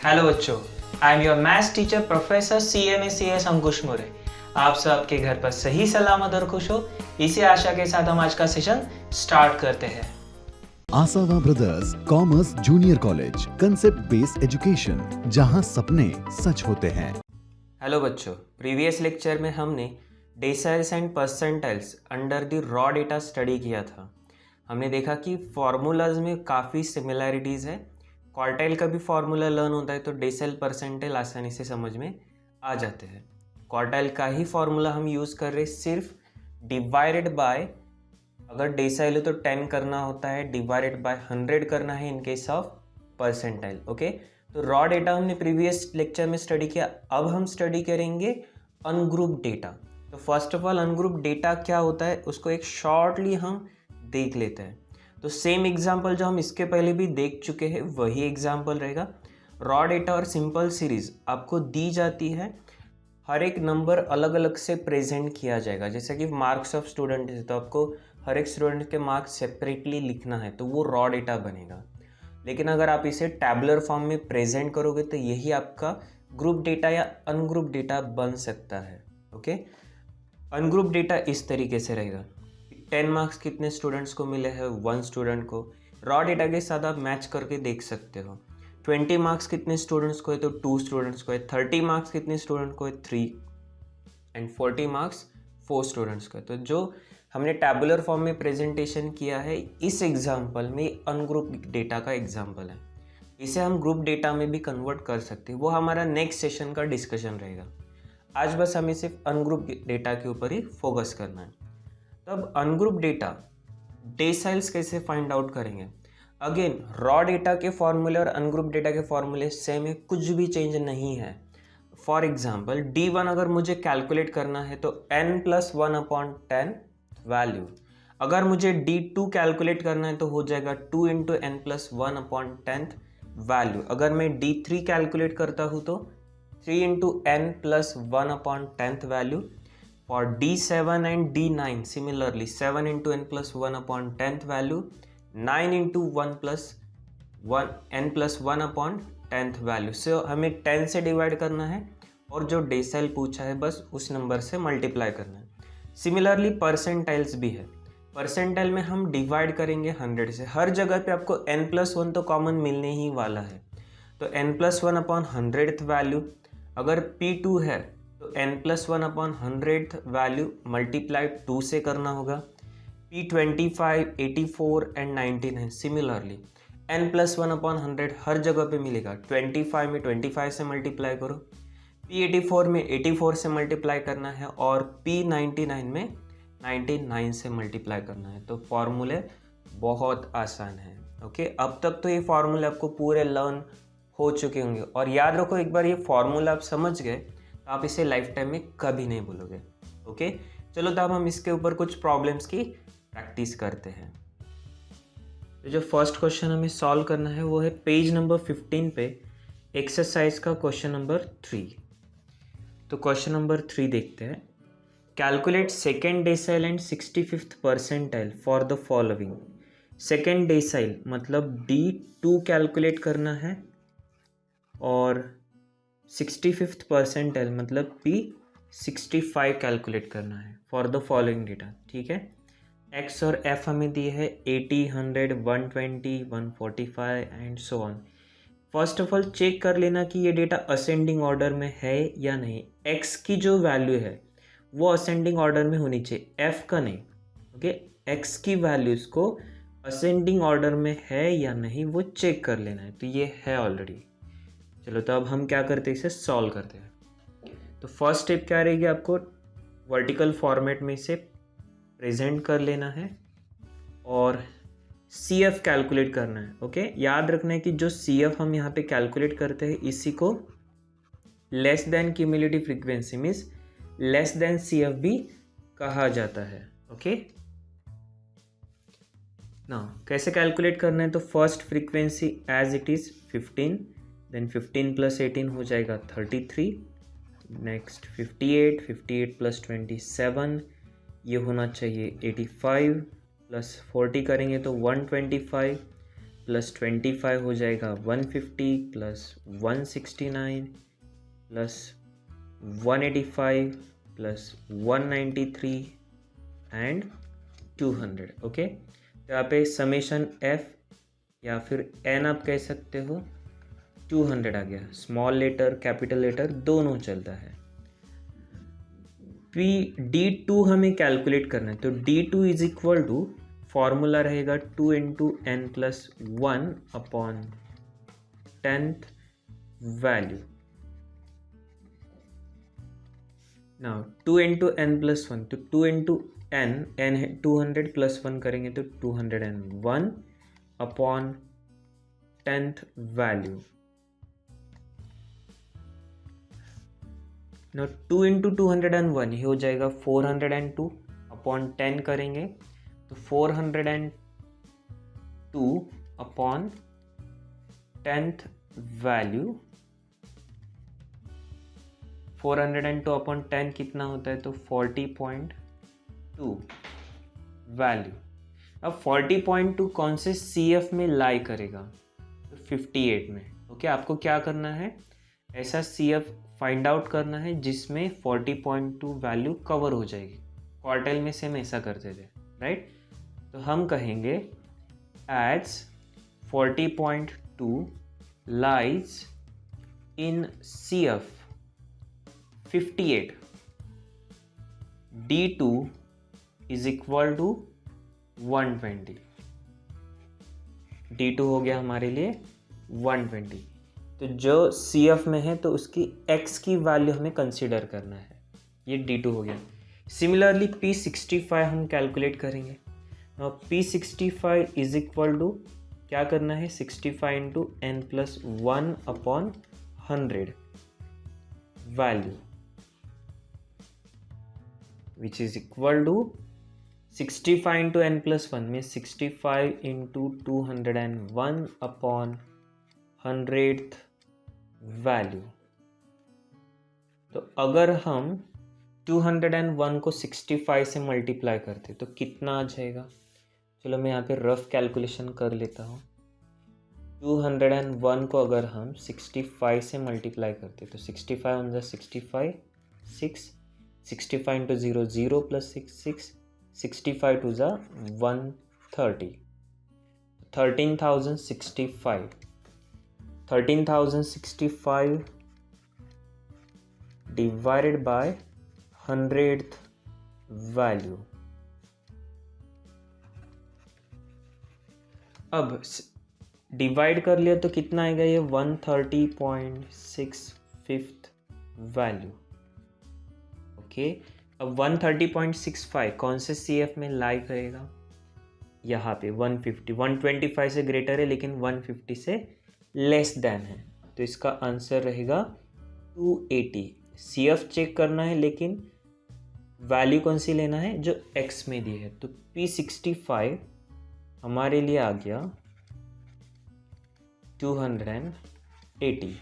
Hello बच्चों, I am your maths teacher professor CMACS अंकुश मोरे। आप सबके घर पर सही सलामत और खुश हो, इसी आशा के साथ हम आज का सेशन स्टार्ट करते हैं। Asawa brothers commerce junior college, concept based education, जहां सपने सच होते हैं। हेलो बच्चों, प्रीवियस लेक्चर में हमने deciles and percentiles under the raw data study किया था। हमने देखा कि फॉर्मूलाज में काफ़ी सिमिलैरिटीज़ है। क्वार्टाइल का भी फॉर्मूला लर्न होता है तो डेसाइल परसेंटाइल आसानी से समझ में आ जाते हैं। क्वार्टाइल का ही फॉर्मूला हम यूज़ कर रहे सिर्फ डिवाइडेड बाय, अगर डेसाइल हो तो 10 करना होता है, डिवाइडेड बाय 100 करना है in case of percentile. Okay, तो रॉ डेटा हमने प्रीवियस लेक्चर में स्टडी किया। अब हम स्टडी करेंगे अनग्रुप डेटा। तो first of all ungroup data क्या होता है उसको एक शॉर्टली हम देख लेते हैं। तो सेम एग्जाम्पल जो हम इसके पहले भी देख चुके हैं वही एग्जाम्पल रहेगा। रॉ डेटा और सिंपल सीरीज आपको दी जाती है, हर एक नंबर अलग अलग से प्रेजेंट किया जाएगा। जैसे कि मार्क्स ऑफ स्टूडेंट है तो आपको हर एक स्टूडेंट के मार्क्स सेपरेटली लिखना है तो वो रॉ डेटा बनेगा। लेकिन अगर आप इसे टैबुलर फॉर्म में प्रेजेंट करोगे तो यही आपका ग्रुप डेटा या अनग्रुप डेटा बन सकता है। ओके, अनग्रुप डेटा इस तरीके से रहेगा। 10 मार्क्स कितने स्टूडेंट्स को मिले हैं, 1 स्टूडेंट को। रॉ डेटा के साथ आप मैच करके देख सकते हो। 20 मार्क्स कितने स्टूडेंट्स को है तो 2 स्टूडेंट्स को है। 30 मार्क्स कितने स्टूडेंट को है, 3। एंड 40 मार्क्स 4 स्टूडेंट्स को है। तो जो हमने टैबुलर फॉर्म में प्रेजेंटेशन किया है इस एग्जाम्पल में अनग्रुप डेटा का एग्जाम्पल है। इसे हम ग्रुप डेटा में भी कन्वर्ट कर सकते हैं, वो हमारा नेक्स्ट सेशन का डिस्कशन रहेगा। आज बस हमें सिर्फ अनग्रुप डेटा के ऊपर ही फोकस करना है। तब अनग्रुप डेटा डेसाइल्स कैसे फाइंड आउट करेंगे। अगेन रॉ डेटा के फॉर्मूले और अनग्रुप डेटा के फॉर्मूले सेम है, कुछ भी चेंज नहीं है। फॉर एग्जाम्पल D1 अगर मुझे कैलकुलेट करना है तो n+1/10 वैल्यू। अगर मुझे D2 कैलकुलेट करना है तो हो जाएगा 2 × n+1/10 वैल्यू। अगर मैं D3 कैलकुलेट करता हूँ तो 3 × n+1/10 value. For D7 and D9 similarly 7 × n+1/10th value, 9 × 1+n+1/10th value। So हमें 10 से डिवाइड करना है और जो डेसाइल पूछा है बस उस नंबर से मल्टीप्लाई करना है। सिमिलरली परसेंटाइल्स भी है। परसेंटाइल में हम डिवाइड करेंगे 100 से। हर जगह पे आपको n+1 तो कॉमन मिलने ही वाला है। तो n+1/100th वैल्यू, अगर P2 है तो n+1/100th वैल्यू मल्टीप्लाई 2 से करना होगा। P25, 84 एंड 99 सिमिलरली n+1/100 हर जगह पे मिलेगा। 25 में 25 से मल्टीप्लाई करो, P84 में 84 से मल्टीप्लाई करना है और P99 में 99 से मल्टीप्लाई करना है। तो फॉर्मूले बहुत आसान है। ओके, अब तक तो ये फॉर्मूले आपको पूरे लर्न हो चुके होंगे और याद रखो एक बार ये फॉर्मूला आप समझ गए तो आप इसे लाइफ टाइम में कभी नहीं भूलोगे। ओके, चलो तो अब हम इसके ऊपर कुछ प्रॉब्लम्स की प्रैक्टिस करते हैं। तो जो फर्स्ट क्वेश्चन हमें सॉल्व करना है वो है पेज नंबर 15 पे एक्सरसाइज का क्वेश्चन नंबर 3। तो क्वेश्चन नंबर 3 देखते हैं। Calculate second decyl and 65th percentile for the following. Second decyl मतलब D2 कैलकुलेट करना है और 65th परसेंटाइल मतलब P65 कैलकुलेट करना है फॉर द फॉलोइंग डेटा। ठीक है, एक्स और एफ हमें दिए है 80, 100, 120, 145 and so on. First of all check कर लेना कि ये डेटा असेंडिंग ऑर्डर में है या नहीं। एक्स की जो वैल्यू है वो असेंडिंग ऑर्डर में होनी चाहिए, एफ का नहीं। ओके, एक्स की वैल्यूज़ को असेंडिंग ऑर्डर में है या नहीं वो चेक कर लेना है। तो ये है ऑलरेडी। चलो तो अब हम क्या करते हैं, इसे सॉल्व करते हैं। तो फर्स्ट स्टेप क्या रहेगी, आपको वर्टिकल फॉर्मेट में इसे प्रेजेंट कर लेना है और CF कैलकुलेट करना है। ओके, याद रखना है कि जो CF हम यहाँ पे कैलकुलेट करते हैं इसी को less than cumulative frequency means less than CF भी कहा जाता है। ओके, ना कैसे कैलकुलेट करना है, तो first frequency as it is 15, then 15 + 18 हो जाएगा 33, नेक्स्ट 58, 58 + 27 ये होना चाहिए 85, +40 करेंगे तो 125, प्लस 25 हो जाएगा 150 plus 169 plus 185 plus 193 and 200। Okay, तो यहाँ पे समेशन एफ या फिर एन आप कह सकते हो 200 आ गया। स्मॉल लेटर कैपिटल लेटर दोनों चलता है। D2 हमें कैलकुलेट करना है, तो D2 is equal to formula रहेगा 2 into N plus 1 upon 10th value. Now 2 into N plus 1, तो 2 इंटू एन है 200 प्लस 1 करेंगे तो 201 अपॉन 10th वैल्यू। ना 2 इंटू 201 ही हो जाएगा 402 अपॉन 10 करेंगे तो 402 अपॉन 10th वैल्यू। 402 अपॉन 10 कितना होता है, तो 40.2 वैल्यू। अब 40.2 कौन से CF में लाई करेगा, तो 58 में। ओके, आपको क्या करना है, ऐसा CF फाइंड आउट करना है जिसमें 40.2 वैल्यू कवर हो जाएगी। क्वार्टाइल में से हम ऐसा करते थे, राइट। तो हम कहेंगे as 40.2 lies in CF 58, D2 is equal to 120। D2 हो गया हमारे लिए 120। तो जो CF में है तो उसकी X की वैल्यू हमें कंसीडर करना है, ये D2 हो गया। सिमिलरली P65 हम कैलकुलेट करेंगे। P65 इज इक्वल टू क्या करना है, 65 into N plus 1 upon 100 value, which is equal to 65 into N plus 1 में 65 इंटू 201 अपॉन 100th वैल्यू। तो अगर हम 201 को 65 से मल्टीप्लाई करते तो कितना आ जाएगा। चलो मैं यहाँ पे रफ कैलकुलेशन कर लेता हूँ। 201 को अगर हम 65 से मल्टीप्लाई करते तो 65 on the 65 6, 65 into 0 0 plus 6 6, 65 two ज़ा 130, 13,065 13,065 divided by 100th value। अब डिवाइड कर लिया तो कितना आएगा, ये 130.65 वैल्यू। ओके, अब 130.65 कौन से CF में लाई करेगा, यहाँ पे 150, 125 से ग्रेटर है लेकिन 150 से लेस देन है, तो इसका आंसर रहेगा 280। CF चेक करना है लेकिन वैल्यू कौन सी लेना है, जो X में दी है। तो P65 हमारे लिए आ गया 280।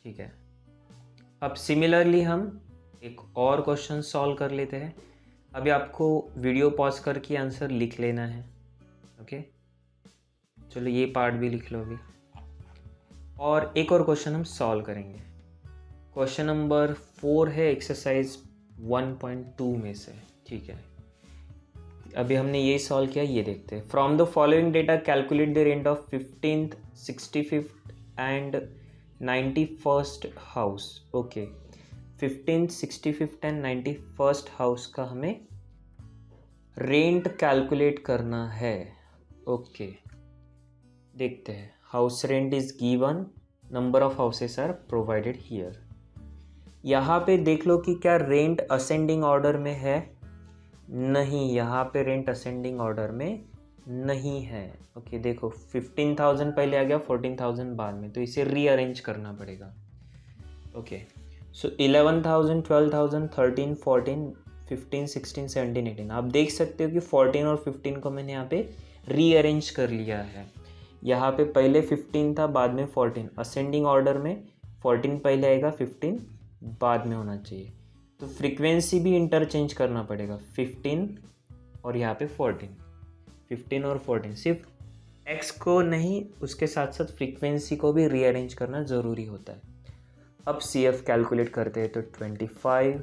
ठीक है, अब सिमिलरली हम एक और क्वेश्चन सॉल्व कर लेते हैं। अभी आपको वीडियो पॉज करके आंसर लिख लेना है। ओके, चलो ये पार्ट भी लिख लो अभी, और एक और क्वेश्चन हम सॉल्व करेंगे। क्वेश्चन नंबर 4 है एक्सरसाइज 1.2 में से। ठीक है, अभी हमने ये सॉल्व किया, ये देखते हैं। From the following data calculate the rent of 15th, 65th एंड 91st house. Okay, 15th, 65th एंड 91st हाउस का हमें रेंट कैलकुलेट करना है। ओके, देखते हैं। House rent is given, number of houses are provided here. यहाँ पे देख लो कि क्या रेंट असेंडिंग ऑर्डर में है, नहीं, यहाँ पे रेंट असेंडिंग ऑर्डर में नहीं है। ओके, देखो 15,000 पहले आ गया, 14,000 बाद में, तो इसे रीअरेंज करना पड़ेगा। ओके, सो 11,000, 12,000, 13, 14, 15, 16, 17, 18। आप देख सकते हो कि 14 और 15 को मैंने यहाँ पे रीअरेंज कर लिया है। यहाँ पे पहले 15 था, बाद में 14। असेंडिंग ऑर्डर में 14 पहले आएगा, 15 बाद में होना चाहिए। तो फ्रीक्वेंसी भी इंटरचेंज करना पड़ेगा, 15 और यहाँ पे 14, 15 और 14, सिर्फ x को नहीं उसके साथ साथ फ्रीक्वेंसी को भी रीअरेंज करना ज़रूरी होता है। अब CF कैलकुलेट करते हैं तो 25,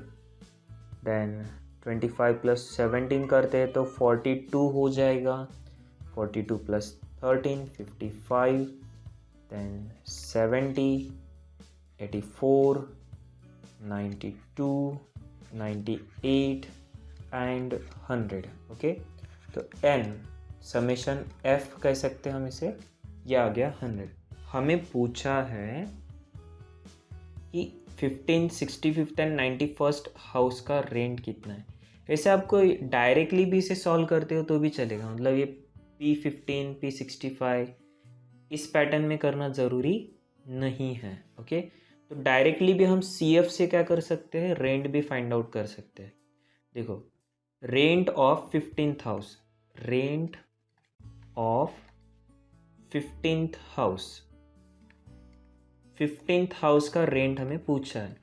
देन 25 प्लस 17 करते हैं तो 42 हो जाएगा, 42 प्लस 13 55, देन 70, 84, 92, 98 एंड 100। ओके, तो n समेशन f कह सकते हैं हम इसे, ये आ गया 100। हमें पूछा है कि 15, 65 एंड 91 हाउस का रेंट कितना है। वैसे आपको डायरेक्टली भी इसे सॉल्व करते हो तो भी चलेगा, मतलब ये P15, P65 इस पैटर्न में करना ज़रूरी नहीं है। ओके, तो डायरेक्टली भी हम CF से क्या कर सकते हैं, रेंट भी फाइंड आउट कर सकते हैं। देखो, rent of 15th house, rent of 15th house, 15th house का रेंट हमें पूछा है।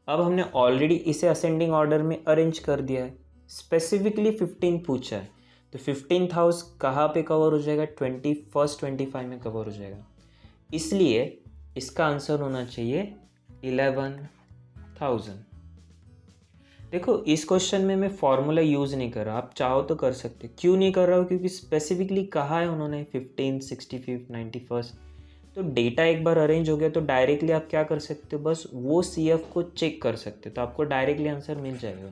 अब हमने ऑलरेडी इसे असेंडिंग ऑर्डर में अरेंज कर दिया है, स्पेसिफिकली 15 पूछा है, तो 15th हाउस कहाँ पे कवर हो जाएगा, 21st 25 में कवर हो जाएगा, इसलिए इसका आंसर होना चाहिए 11,000। देखो, इस क्वेश्चन में मैं फॉर्मूला यूज़ नहीं कर रहा, आप चाहो तो कर सकते। क्यों नहीं कर रहा हूँ, क्योंकि स्पेसिफिकली कहा है उन्होंने 15, 65, 91, तो डेटा एक बार अरेंज हो गया तो डायरेक्टली आप क्या कर सकते हो, बस वो CF को चेक कर सकते हो, तो आपको डायरेक्टली आंसर मिल जाएगा।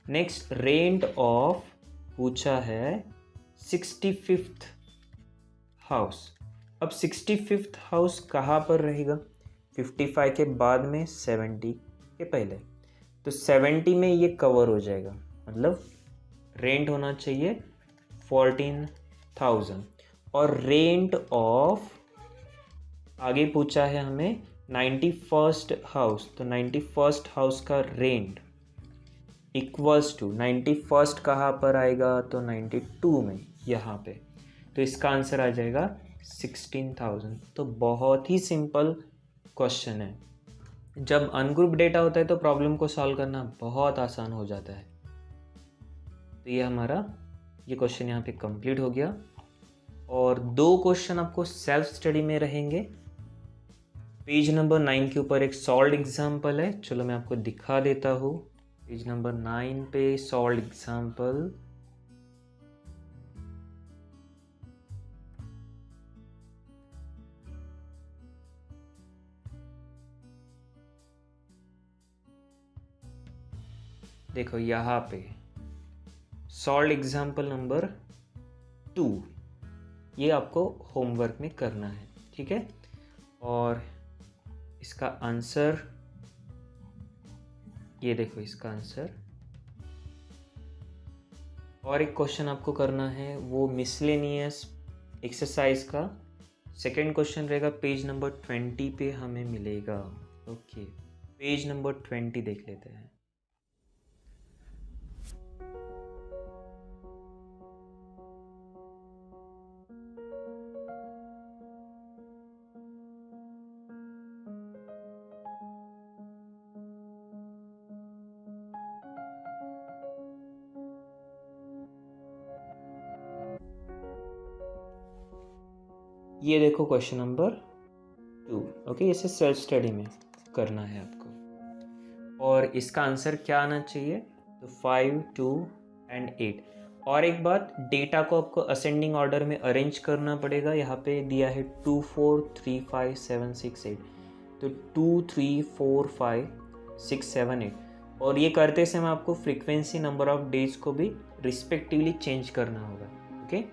नेक्स्ट, रेंट ऑफ पूछा है 65th हाउस। अब 65th हाउस कहाँ पर रहेगा, 55 के बाद में 70 के पहले, तो 70 में ये कवर हो जाएगा, मतलब रेंट होना चाहिए 14,000। और रेंट ऑफ आगे पूछा है हमें 91st हाउस, तो 91st हाउस का रेंट इक्वल्स टू 91st कहाँ पर आएगा, तो 92 में यहाँ पे, तो इसका आंसर आ जाएगा 16,000। तो बहुत ही सिंपल क्वेश्चन है। जब अनग्रुप डेटा होता है तो प्रॉब्लम को सॉल्व करना बहुत आसान हो जाता है। तो ये हमारा ये क्वेश्चन यहाँ पे कंप्लीट हो गया, और 2 क्वेश्चन आपको सेल्फ स्टडी में रहेंगे। पेज नंबर 9 के ऊपर एक सॉल्व्ड एग्जाम्पल है, चलो मैं आपको दिखा देता हूँ। पेज नंबर 9 पे सॉल्व्ड एग्जाम्पल, देखो यहाँ पे सॉल्व्ड एग्जाम्पल नंबर 2, ये आपको होमवर्क में करना है, ठीक है। और इसका आंसर ये देखो, इसका आंसर। और एक क्वेश्चन आपको करना है, वो मिसलेनियस एक्सरसाइज का सेकंड क्वेश्चन रहेगा, पेज नंबर 20 पे हमें मिलेगा। ओके, पेज नंबर 20 देख लेते हैं। ये देखो क्वेश्चन नंबर 2। ओके, इसे सेल्फ स्टडी में करना है आपको, और इसका आंसर क्या आना चाहिए, तो 5, 2 एंड 8। और एक बात, डेटा को आपको असेंडिंग ऑर्डर में अरेंज करना पड़ेगा। यहाँ पे दिया है 2, 4, 3, 5, 7, 6, 8, तो 2, 3, 4, 5, 6, 7, 8। और ये करते समय आपको फ्रीक्वेंसी, नंबर ऑफ डेज को भी रिस्पेक्टिवली चेंज करना होगा। Okay,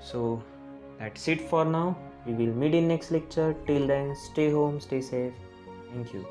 so that's it for now. We will meet in next lecture. Till then, stay home, stay safe. Thank you.